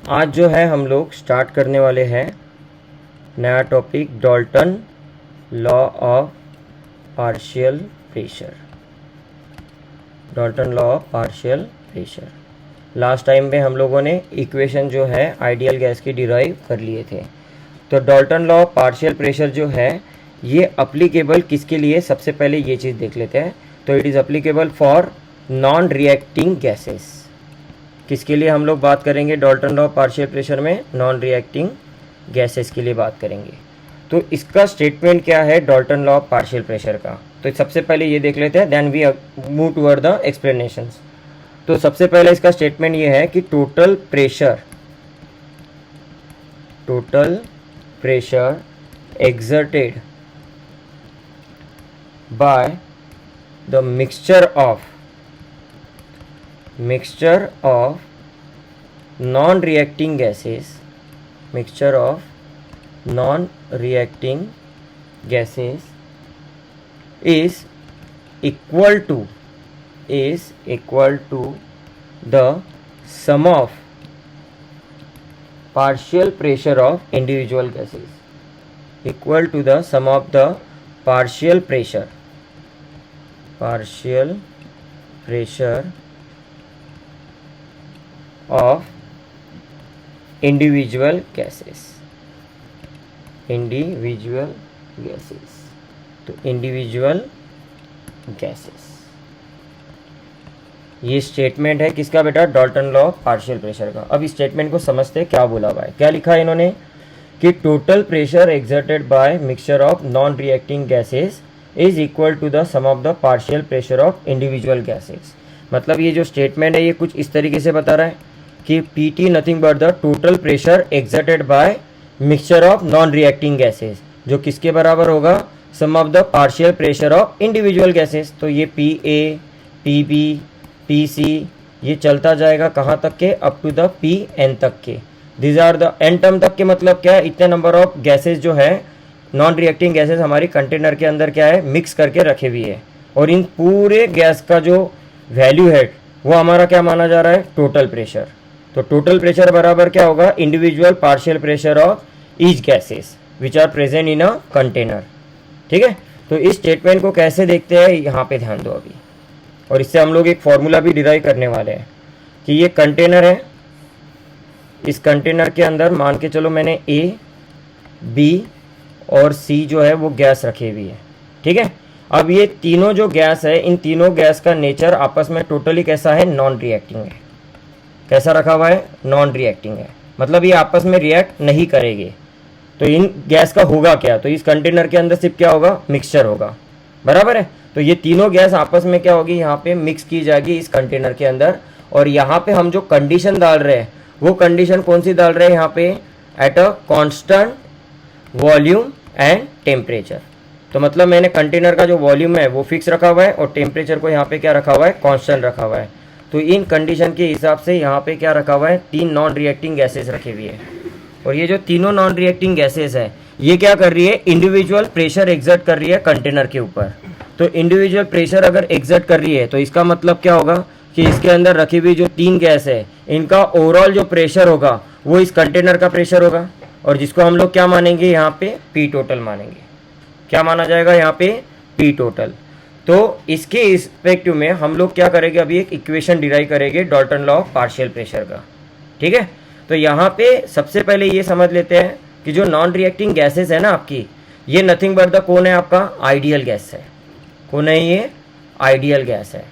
आज जो है हम लोग स्टार्ट करने वाले हैं नया topic, Dalton law of partial pressure. Dalton law of partial pressure. Last time में हम लोगों ने इक्वेशन जो है आइडियल गैस की डिराइव कर लिए थे। तो Dalton law of partial pressure जो है ये अप्लीकेबल किसके लिए, सबसे पहले ये चीज़ देख लेते हैं। तो it is applicable for non reacting gases. किसके लिए हम लोग बात करेंगे Dalton law of partial pressure में? नॉन रिएक्टिंग गैसेस के लिए बात करेंगे। तो इसका स्टेटमेंट क्या है Dalton law of partial pressure का? तो सबसे पहले ये देख लेते हैं, then we move toward the explanations. तो सबसे पहले इसका स्टेटमेंट ये है कि total pressure exerted by the mixture of non-reacting gases is equal to the sum of partial pressure of individual gases, equal to the sum of the partial pressure of individual gases। तो individual gases, ये statement है किसका बेटा? Dalton law of partial pressure का। अब इस statement को समझते हैं क्या बोला हुआ है, क्या लिखा है इन्होंने कि total pressure exerted by mixture of non reacting gases is equal to the sum of the partial pressure of individual gases. मतलब ये जो स्टेटमेंट है ये कुछ इस तरीके से बता रहा है कि PT nothing but the total pressure exerted by mixture of non reacting gases, जो किसके बराबर होगा? Sum of the partial pressure of individual gases. तो ये P A, P B, P C, ये चलता जाएगा कहाँ तक के? Up to the P N तक के। This are the N term तक के, मतलब क्या है? इतने नंबर ऑफ गैसेस जो है नॉन रिएक्टिंग गैसेस हमारी कंटेनर के अंदर क्या है? मिक्स करके रखे हुई है। और इन पूरे गैस का जो वैल्यू है वो हमारा क्या माना जा रहा है? Total pressure. तो टोटल प्रेशर बराबर क्या होगा? Individual partial pressure of each gases which are present in a container. ठीक है, तो इस स्टेटमेंट को कैसे देखते हैं यहाँ पे ध्यान दो अभी। और इससे हम लोग एक फॉर्मूला भी डिराइव करने वाले हैं कि ये कंटेनर है, इस कंटेनर के अंदर मान के चलो मैंने ए, बी और सी जो है वो गैस रखी हुई है। ठीक है, अब ये तीनों जो गैस है, इन तीनों गैस का नेचर आपस में टोटली कैसा है? नॉन रिएक्टिंग है। कैसा रखा हुआ है? नॉन रिएक्टिंग है, मतलब ये आपस में रिएक्ट नहीं करेंगे। तो इन गैस का होगा क्या? तो इस कंटेनर के अंदर सिर्फ क्या होगा? मिक्सचर होगा, बराबर है। तो ये तीनों गैस आपस में क्या होगी? यहाँ पे मिक्स की जाएगी इस कंटेनर के अंदर। और यहाँ पे हम जो कंडीशन डाल रहे हैं वो कंडीशन कौन सी डाल रहे हैं यहाँ पे? At a constant volume and temperature. तो मतलब मैंने कंटेनर का जो वॉल्यूम है वो फिक्स रखा हुआ है और टेम्परेचर को यहाँ पे क्या रखा हुआ है? कांस्टेंट रखा हुआ है। तो इन कंडीशन के हिसाब से यहाँ पे क्या रखा हुआ है? तीन नॉन रिएक्टिंग गैसेस रखी हुई है। और ये जो तीनों नॉन रिएक्टिंग गैसेस है ये क्या कर रही है? इंडिविजुअल प्रेशर एक्सर्ट कर रही है कंटेनर के ऊपर। तो इंडिविजुअल प्रेशर अगर एक्सर्ट कर रही है तो इसका मतलब क्या होगा कि इसके अंदर रखी हुई जो तीन गैस है इनका ओवरऑल जो प्रेशर होगा वो इस कंटेनर का प्रेशर होगा, और जिसको हम लोग क्या मानेंगे यहाँ पे? पी टोटल मानेंगे। क्या माना जाएगा यहाँ पे? P total. तो इसके रिस्पेक्टिव में हम लोग क्या करेंगे? अभी एक इक्वेशन डिराइव करेंगे Dalton law of partial pressure का। ठीक है, तो यहाँ पे सबसे पहले ये समझ लेते हैं कि जो नॉन रिएक्टिंग गैसेस है ना आपकी, ये नथिंग बट द कौन है? आपका आइडियल गैस है। कौन है ये? आइडियल गैस है।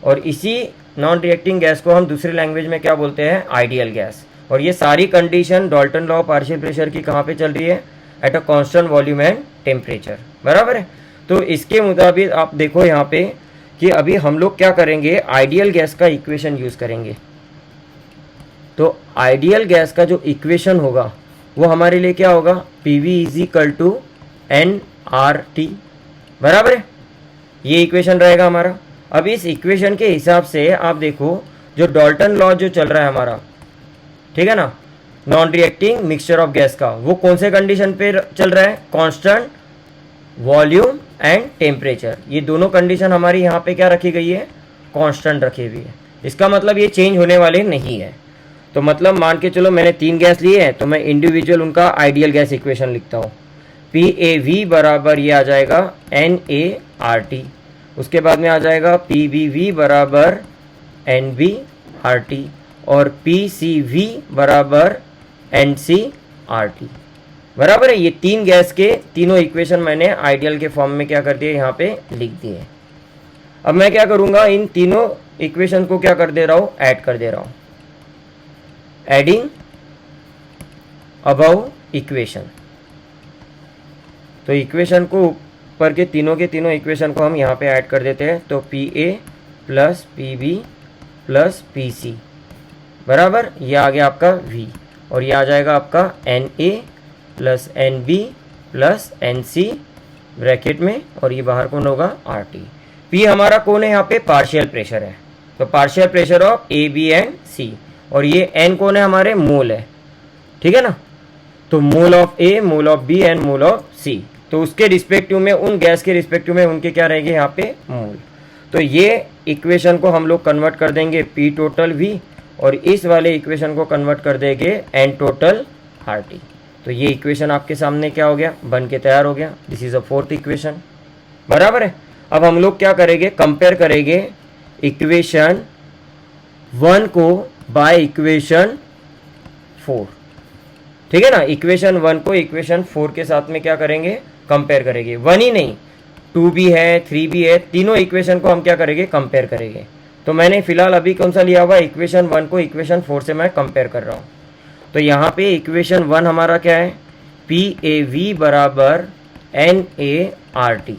और इसी नॉन रिएक्टिंग गैस को हम दूसरी लैंग्वेज में क्या बोलते हैं? Ideal gas. और ये सारी condition Dalton law of partial pressure की कहाँ पे चल रही है? At a constant volume and temperature, बराबर है। तो इसके मुताबिक आप देखो यहाँ पे कि अभी हम लोग क्या करेंगे? आइडियल गैस का इक्वेशन यूज़ करेंगे। तो आइडियल गैस का जो इक्वेशन होगा वो हमारे लिए क्या होगा? P V is equal to n R T, बराबर है। ये इक्वेशन रहेगा हमारा। अब इस इक्वेशन के हिसाब से आप देखो जो डाल्टन लॉ जो चल रहा है हमारा, ठीक है ना, non reacting mixture of gas का, वो कौन से कंडीशन पे चल रहा है? Constant volume and temperature. ये दोनों कंडीशन हमारी यहाँ पे क्या रखी गई है? कांस्टेंट रखी हुई है। इसका मतलब ये चेंज होने वाले नहीं है। तो मतलब मान के चलो मैंने 3 गैस लिए हैं, तो मैं इंडिविजुअल उनका आइडियल गैस इक्वेशन लिखता हूँ। PAV बराबर ये आ जाएगा NaRT, उसके बाद में आ जाएगा PBV बराबर NbRT और PCV बराबर NcRT। बराबर है। ये 3 गैस के तीनों इक्वेशन मैंने आइडियल के फॉर्म में क्या कर दिए, यहाँ पे लिख दिए। अब मैं क्या करूँगा, इन तीनों इक्वेशन को क्या कर दे रहा हूँ, ऐड कर दे रहा हूँ। एडिंग अबव इक्वेशन, तो इक्वेशन को ऊपर के तीनों इक्वेशन को हम यहाँ पे ऐड कर देते हैं। तो PA plus PB plus PC बराबर ये आ गया आपका V, और ये आ जाएगा आपका NA plus NB plus NC bracket में, और ये बाहर कौन होगा, RT। P हमारा कौन है, यहाँ पे पार्शियल प्रेशर है, तो partial pressure of A, B and C, और ये N कौन है, हमारे मोल है, ठीक है ना। तो mole of A, mole of B and mole of C, तो उसके रिस्पेक्टिव में, उन गैस के रिस्पेक्टिव में उनके क्या रहेंगे यहाँ पे, मोल। तो ये इक्वेशन को हम लोग कन्वर्ट कर देंगे P टोटल V, और इस वाले इक्वेशन को कन्वर्ट कर देंगे N टोटल RT। तो ये इक्वेशन आपके सामने क्या हो गया, बन के तैयार हो गया। This is a 4th equation, बराबर है। अब हम लोग क्या करेंगे, कंपेयर करेंगे इक्वेशन 1 को बाय इक्वेशन 4, ठीक है ना। इक्वेशन 1 को इक्वेशन 4 के साथ में क्या करेंगे, कंपेयर करेंगे। 1 ही नहीं, 2 भी है, 3 भी है, तीनों इक्वेशन को हम क्या करेंगे, कंपेयर करेंगे। तो मैंने फिलहाल अभी कौन सा लिया हुआ, इक्वेशन 1 को इक्वेशन 4 से मैं कंपेयर कर रहा हूँ। तो यहाँ पे इक्वेशन 1 हमारा क्या है, PAV बराबर NaRT,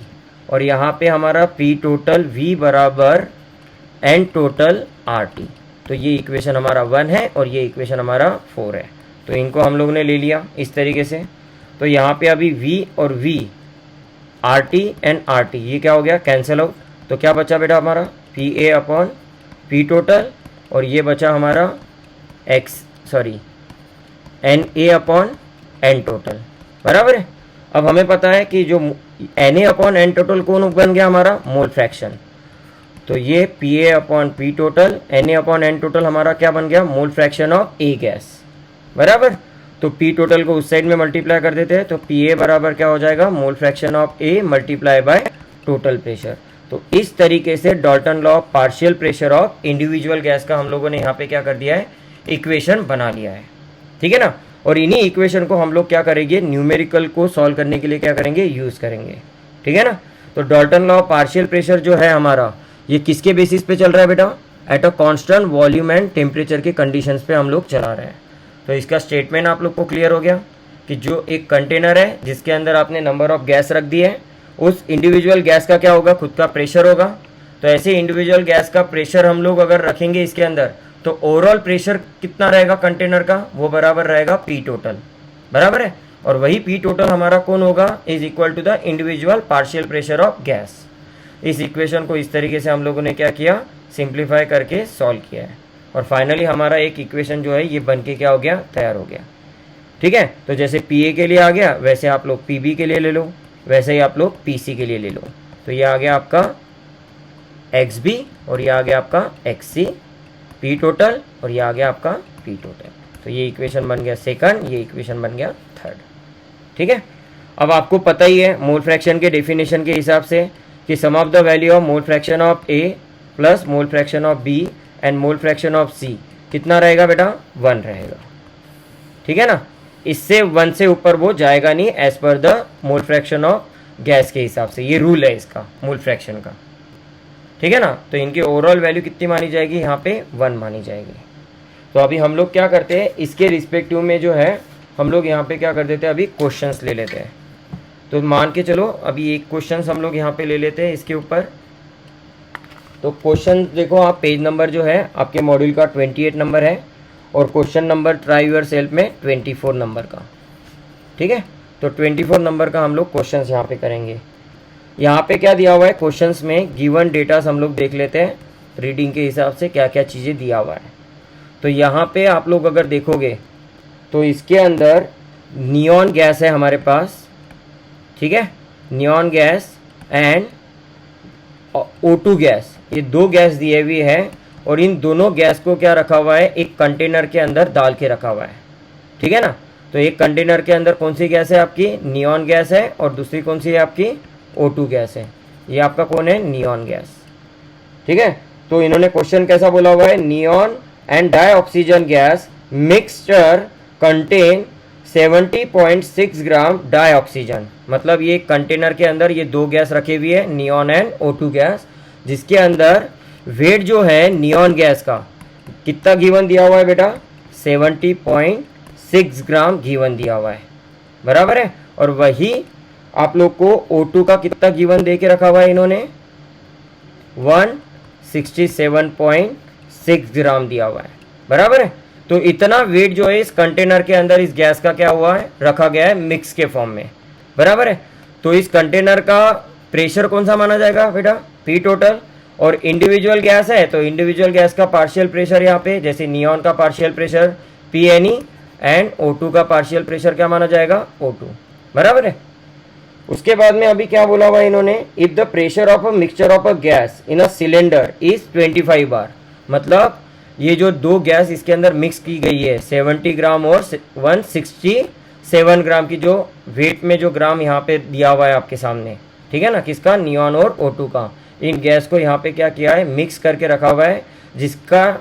और यहाँ पे हमारा P टोटल V बराबर N टोटल RT। तो ये इक्वेशन हमारा 1 है और ये इक्वेशन हमारा 4 है। तो इनको हम लोग ने ले लिया इस तरीके से। तो यहाँ पे अभी V और V, RT एंड RT, ये क्या हो गया, कैंसिल आउट। तो क्या बचा बेटा हमारा, PA अपॉन P टोटल, और ये बचा हमारा NA अपॉन N टोटल, बराबर है। अब हमें पता है कि जो NA अपॉन N टोटल कौन बन गया, हमारा मोल फ्रैक्शन। तो ये PA upon P total, NA upon N total हमारा क्या बन गया, मोल फ्रैक्शन ऑफ A गैस, बराबर। तो P टोटल को उस साइड में मल्टीप्लाई कर देते हैं, तो PA बराबर क्या हो जाएगा, मोल fraction of A multiply by total pressure. तो इस तरीके से Dalton law of partial pressure of individual gas का हम लोगों ने यहाँ पे क्या कर दिया है, इक्वेशन बना लिया है, ठीक है ना। और इन्हीं इक्वेशन को हम लोग क्या करेंगे, न्यूमेरिकल को सॉल्व करने के लिए क्या करेंगे, यूज करेंगे, ठीक है ना। तो Dalton law of partial pressure जो है हमारा, ये किसके बेसिस पे चल रहा है बेटा, at a constant volume and temperature के कंडीशंस पे हम लोग चला रहे हैं। तो इसका स्टेटमेंट आप लोग को क्लियर हो गया कि जो एक कंटेनर है जिसके अंदर आपने नंबर ऑफ गैस रख दी है, उस इंडिविजुअल गैस का क्या होगा, खुद का प्रेशर होगा। तो ऐसे इंडिविजुअल गैस का प्रेशर हम लोग अगर रखेंगे इसके अंदर, तो ओवरऑल प्रेशर कितना रहेगा कंटेनर का, वो बराबर रहेगा P टोटल, बराबर है। और वही P टोटल हमारा कौन होगा, is equal to the individual partial pressure of gas. इस इक्वेशन को इस तरीके से हम लोगों ने क्या किया, सिंप्लीफाई करके सॉल्व किया है, और फाइनली हमारा एक इक्वेशन जो है ये बन के क्या हो गया, तैयार हो गया, ठीक है। तो जैसे PA के लिए आ गया, वैसे आप लोग PB के लिए ले लो, वैसे ही आप लोग PC के लिए ले लो। तो ये आ गया आपका XB, और ये आ गया आपका XC, P टोटल, और ये आ गया आपका P टोटल। तो ये इक्वेशन बन गया सेकंड, ये इक्वेशन बन गया थर्ड, ठीक है। अब आपको पता ही है मोल फ्रैक्शन के डेफिनेशन के हिसाब से कि sum of the value of mole fraction of A plus mole fraction of B and mole fraction of C कितना रहेगा बेटा, 1 रहेगा, ठीक है ना। इससे 1 से ऊपर वो जाएगा नहीं as per the mole fraction of gas के हिसाब से, ये रूल है इसका मोल फ्रैक्शन का, ठीक है ना। तो इनकी ओवरऑल वैल्यू कितनी मानी जाएगी, यहाँ पे 1 मानी जाएगी। तो अभी हम लोग क्या करते हैं, इसके रिस्पेक्टिव में जो है हम लोग यहाँ पे क्या कर देते हैं, अभी क्वेश्चंस ले लेते हैं। तो मान के चलो अभी एक क्वेश्चंस हम लोग यहाँ पे ले लेते हैं इसके ऊपर। तो क्वेश्चन देखो आप, पेज नंबर जो है आपके मॉड्यूल का 28 नंबर है, और question number try your self में 24 नंबर का, ठीक है। तो 24 नंबर का हम लोग क्वेश्चंस यहाँ पे करेंगे। यहाँ पे क्या दिया हुआ है क्वेश्चंस में, गिवन डेटास हम लोग देख लेते हैं रीडिंग के हिसाब से क्या क्या चीज़ें दिया हुआ है। तो यहाँ पे आप लोग अगर देखोगे तो इसके अंदर नियॉन गैस है हमारे पास, ठीक है, neon gas and O2 gas, ये 2 गैस दिए हुई है, और इन दोनों गैस को क्या रखा हुआ है, एक कंटेनर के अंदर डाल के रखा हुआ है, ठीक है ना। तो एक कंटेनर के अंदर कौन सी गैस है आपकी, नियॉन गैस है, और दूसरी कौन सी है आपकी, O2 गैस है। ये आपका कौन है, नियॉन गैस, ठीक है। तो इन्होंने क्वेश्चन कैसा बोला हुआ है, neon and dioxygen gas mixture contain 70.6 gram dioxygen. मतलब ये कंटेनर के अंदर ये दो गैस रखे हुए है, नियॉन एंड O2 गैस, जिसके अंदर वेट जो है नियॉन गैस का कितना गिवन दिया हुआ है बेटा, 70.6 ग्राम गिवन दिया हुआ है, बराबर है। और वही आप लोग को O2 का कितना गिवन दे के रखा हुआ है इन्होंने, 167.6 ग्राम दिया हुआ है, बराबर है। तो इतना वेट जो है इस कंटेनर के अंदर इस गैस का क्या हुआ है, रखा गया है मिक्स के फॉर्म में, बराबर है। तो इस कंटेनर का प्रेशर कौन सा माना जाएगा बेटा, पी टोटल। और इंडिविजुअल गैस है तो इंडिविजुअल गैस का पार्शियल प्रेशर यहाँ पे, जैसे नियॉन का partial pressure PNE and O2 का पार्शियल प्रेशर क्या माना जाएगा, O2, बराबर है। उसके बाद में अभी क्या बोला हुआ इन्होंने, if the pressure of a mixture of a gas in a cylinder is 25 बार। मतलब ये जो दो गैस इसके अंदर मिक्स की गई है, 70 ग्राम और 167 ग्राम की, जो वेट में जो ग्राम यहाँ पे दिया हुआ है आपके सामने, ठीक है ना, किसका, नियॉन और O2 का। इन गैस को यहाँ पे क्या किया है, मिक्स करके रखा हुआ है, जिसका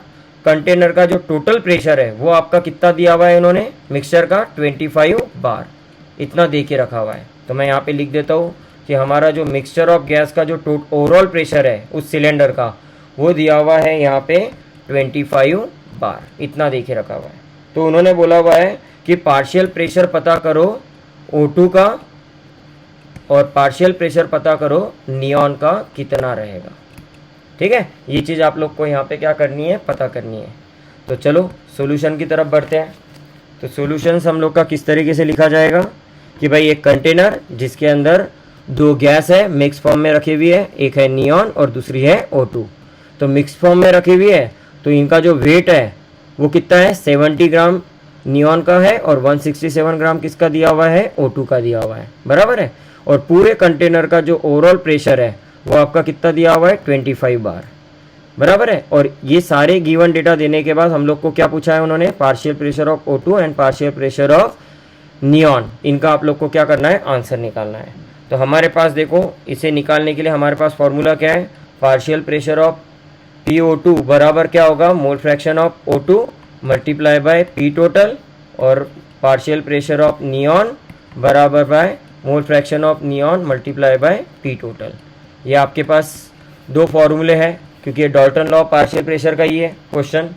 कंटेनर का जो टोटल प्रेशर है वो आपका कितना दिया हुआ है इन्होंने, मिक्सचर का 25 बार, इतना दे के रखा हुआ है। तो मैं यहाँ पे लिख देता हूँ कि हमारा जो मिक्सचर ऑफ गैस का जो ओवरऑल प्रेशर है उस सिलेंडर का, वो दिया हुआ है यहाँ पे 25 बार, इतना दे के रखा हुआ है। तो उन्होंने बोला हुआ है कि पार्शियल प्रेशर पता करो O2 का और पार्शियल प्रेशर पता करो नियॉन का कितना रहेगा, ठीक है। ये चीज़ आप लोग को यहाँ पे क्या करनी है, पता करनी है। तो चलो सॉल्यूशन की तरफ बढ़ते हैं। तो सॉल्यूशंस हम लोग का किस तरीके से लिखा जाएगा कि भाई एक कंटेनर जिसके अंदर दो गैस है मिक्स फॉर्म में रखी हुई है, एक है नियॉन और दूसरी है O2। तो मिक्स फॉर्म में रखी हुई है तो इनका जो वेट है वो कितना है, 70 ग्राम नियॉन का है और 167 ग्राम किसका दिया हुआ है, O2 का दिया हुआ है, बराबर है। और पूरे कंटेनर का जो ओवरऑल प्रेशर है वो आपका कितना दिया हुआ है, 25 बार, बराबर है। और ये सारे गिवन डेटा देने के बाद हम लोग को क्या पूछा है उन्होंने, partial pressure of O2 and partial pressure of neon, इनका आप लोग को क्या करना है, आंसर निकालना है। तो हमारे पास देखो, इसे निकालने के लिए हमारे पास फॉर्मूला क्या है, पार्शियल प्रेशर ऑफ PO2 बराबर क्या होगा, मोल fraction of O2 multiply by P total, और पार्शियल प्रेशर ऑफ नियॉन बराबर by mole fraction of neon multiply by P total. ये आपके पास दो फॉर्मूले हैं, क्योंकि ये डॉल्टन लॉ पार्शियल प्रेशर का ही है क्वेश्चन,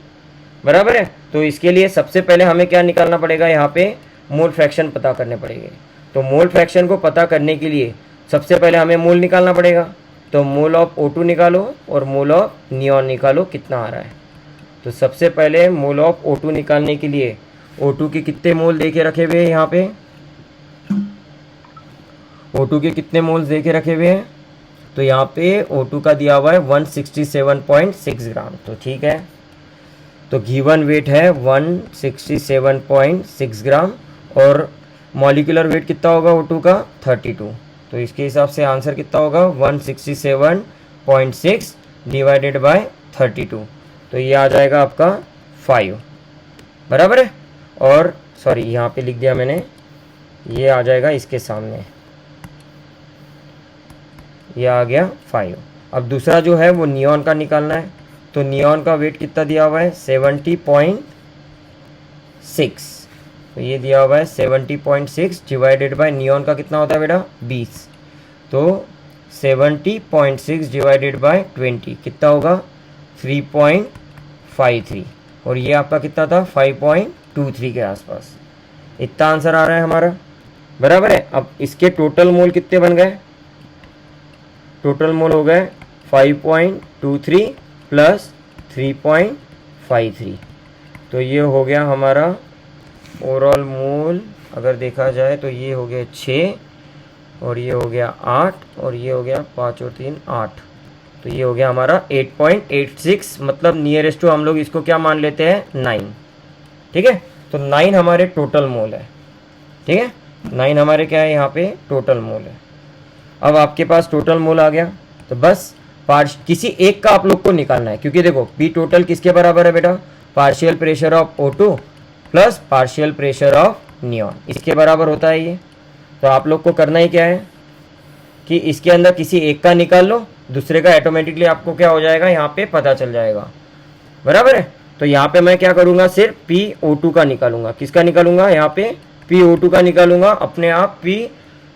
बराबर है। तो इसके लिए सबसे पहले हमें क्या निकालना पड़ेगा, यहाँ पे मोल फ्रैक्शन पता करने पड़ेंगे। तो मोल फ्रैक्शन को पता करने के लिए सबसे पहले हमें मोल निकालना पड़ेगा। तो मोल ऑफ O2 निकालो और मोल ऑफ नियॉन निकालो, कितना आ रहा है। तो सबसे पहले मोल ऑफ O2 निकालने के लिए O2 के कितने मोल दे के रखे हुए हैं, यहाँ पे O2 के कितने मोल्स दे के रखे हुए हैं, तो यहाँ पे O2 का दिया हुआ है 167.6 ग्राम। तो ठीक है, तो गिवन वेट है 167.6 ग्राम और मॉलिक्यूलर वेट कितना होगा O2 का, 32। तो इसके हिसाब से आंसर कितना होगा, 167.6 डिवाइडेड बाय 32। तो ये आ जाएगा आपका 5, बराबर है। और सॉरी यहाँ पे लिख दिया मैंने, ये आ जाएगा इसके सामने, ये आ गया 5। अब दूसरा जो है वो नियॉन का निकालना है। तो नियॉन का वेट कितना दिया हुआ है, 70.6। तो ये दिया हुआ है 70.6 डिवाइडेड बाय नियॉन का कितना होता है बेटा, 20। तो 70.6 डिवाइडेड बाय 20 कितना होगा, 3.53। और ये आपका कितना था, 5.23 के आसपास। इतना आंसर आ रहा है हमारा, बराबर है। अब इसके टोटल मोल कितने बन गए, टोटल मोल हो गए 5.23 प्लस 3.53। तो ये हो गया हमारा ओवरऑल मोल। अगर देखा जाए तो ये हो गया 6 और ये हो गया 8 और ये हो गया 5 और 3 8। तो ये हो गया हमारा 8.86, मतलब नियरेस्ट टू हम लोग इसको क्या मान लेते हैं, 9, ठीक है। तो 9 हमारे टोटल मोल है, ठीक है, 9 हमारे क्या है यहाँ पे टोटल मोल है। अब आपके पास टोटल मोल आ गया, तो बस किसी एक का आप लोग को निकालना है, क्योंकि देखो पी टोटल किसके बराबर है बेटा, partial pressure of O2 plus partial pressure of neon, इसके बराबर होता है ये। तो आप लोग को करना ही क्या है कि इसके अंदर किसी एक का निकाल लो, दूसरे का ऑटोमेटिकली आपको क्या हो जाएगा यहाँ पे पता चल जाएगा, बराबर है। तो यहाँ पे मैं क्या करूँगा, सिर्फ PO2 का निकालूंगा। किसका निकालूंगा, यहाँ पे PO2 का निकालूंगा, अपने आप P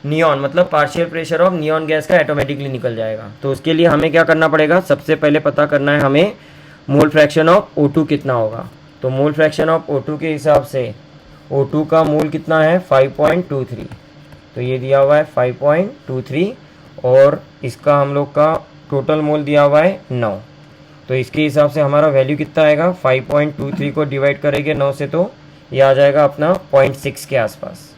नियॉन मतलब partial pressure of neon gas का ऑटोमेटिकली निकल जाएगा। तो उसके लिए हमें क्या करना पड़ेगा, सबसे पहले पता करना है हमें मोल फ्रैक्शन ऑफ O2 कितना होगा। तो मोल फ्रैक्शन ऑफ O2 के हिसाब से O2 का मोल कितना है 5.23, तो ये दिया हुआ है 5.23 और इसका हम लोग का टोटल मोल दिया हुआ है 9। तो इसके हिसाब से हमारा वैल्यू कितना आएगा, 5.23 को डिवाइड करेंगे 9 से तो ये आ जाएगा अपना 0.6 के आसपास।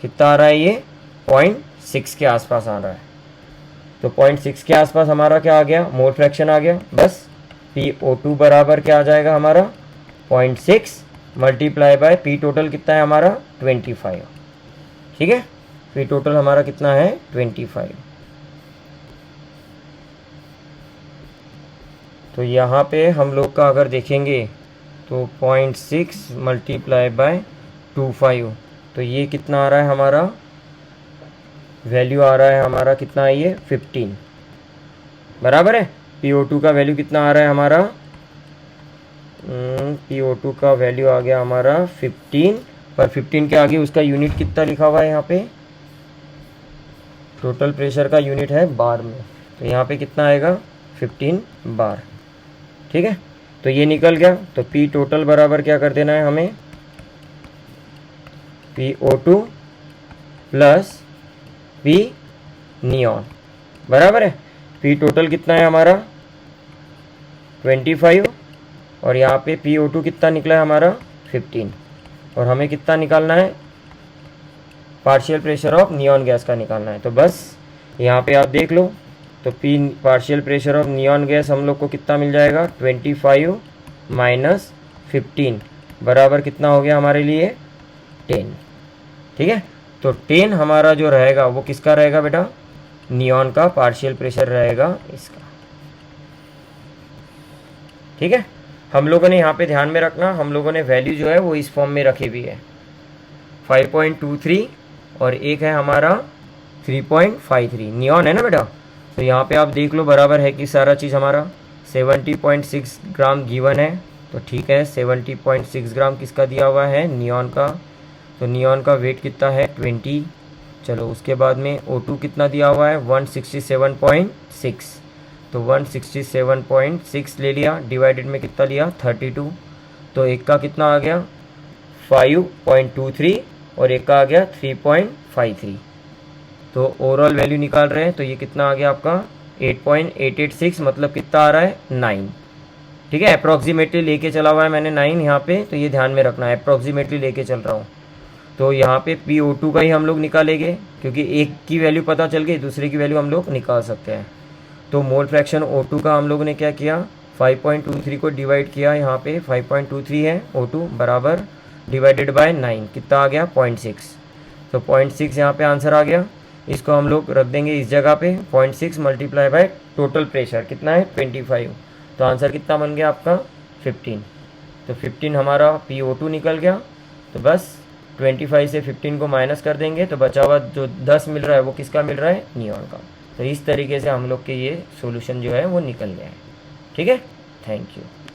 कितना आ रहा है ये, 0.6 के आसपास आ रहा है। तो 0.6 के आसपास हमारा क्या आ गया, मोल फ्रैक्शन आ गया। बस PO2 बराबर क्या आ जाएगा हमारा 0.6 मल्टीप्लाई बाय P टोटल कितना है हमारा 25। ठीक है, P टोटल हमारा कितना है 25। तो यहाँ पे हम लोग का अगर देखेंगे तो 0.6 मल्टीप्लाई बाय 25, तो ये कितना आ रहा है हमारा वैल्यू, आ रहा है हमारा कितना है ये 15, बराबर है। PO2 का वैल्यू कितना आ रहा है हमारा, PO2 का वैल्यू आ गया हमारा 15, पर 15 के आगे उसका यूनिट कितना लिखा हुआ है यहाँ पे, टोटल प्रेशर का यूनिट है बार में, तो यहाँ पे कितना आएगा 15 बार। ठीक है, तो ये निकल गया। तो P टोटल बराबर क्या कर देना है हमें, PO2 प्लस P नियॉन, बराबर है। P टोटल कितना है हमारा 25 और यहाँ पे PO2 कितना निकला है हमारा 15, और हमें कितना निकालना है, partial pressure of neon gas का निकालना है। तो बस यहाँ पे आप देख लो, तो P partial pressure of neon gas हम लोग को कितना मिल जाएगा 25 माइनस 15 बराबर कितना हो गया हमारे लिए 10। ठीक है, तो 10 हमारा जो रहेगा वो किसका रहेगा बेटा, नियॉन का पार्शियल प्रेशर रहेगा इसका। ठीक है, हम लोगों ने यहाँ पे ध्यान में रखना, हम लोगों ने वैल्यू जो है वो इस फॉर्म में रखी हुई है 5.23 और एक है हमारा 3.53 नियॉन है ना बेटा। तो यहाँ पे आप देख लो बराबर है कि सारा चीज़ हमारा 70.6 ग्राम गिवन है, तो ठीक है 70.6 ग्राम किसका दिया हुआ है, नियॉन का। तो नियॉन का वेट कितना है 20। चलो उसके बाद में O2 कितना दिया हुआ है 167.6, तो 167.6 ले लिया, डिवाइडेड में कितना लिया 32, तो एक का कितना आ गया 5.23 और एक का आ गया 3.53। तो ओवरऑल वैल्यू निकाल रहे हैं, तो ये कितना आ गया आपका 8.886, मतलब कितना आ रहा है 9। ठीक है, अप्रॉक्सीमेटली लेके चला हुआ है मैंने 9 यहाँ पे, तो ये ध्यान में रखना है, अप्रॉक्सीमेटली लेके चल रहा हूँ। तो यहाँ पे PO2 का ही हम लोग निकालेंगे, क्योंकि एक की वैल्यू पता चल गई, दूसरे की वैल्यू हम लोग निकाल सकते हैं। तो मोल फ्रैक्शन O2 का हम लोग ने क्या किया 5.23 को डिवाइड किया, यहाँ पे 5.23 है O2 बराबर डिवाइडेड बाय 9 कितना आ गया 0.6, तो 0.6 यहाँ पे आंसर आ गया। इसको हम लोग रख देंगे इस जगह पे, 0.6 मल्टीप्लाई बाय टोटल प्रेशर कितना है 25, तो आंसर कितना बन गया आपका 15। तो 15 हमारा PO2 निकल गया। तो बस 25 से 15 को माइनस कर देंगे, तो बचा हुआ जो 10 मिल रहा है वो किसका मिल रहा है, नियॉन का। तो इस तरीके से हम लोग के ये सॉल्यूशन जो है वो निकल गया है। ठीक है, थैंक यू।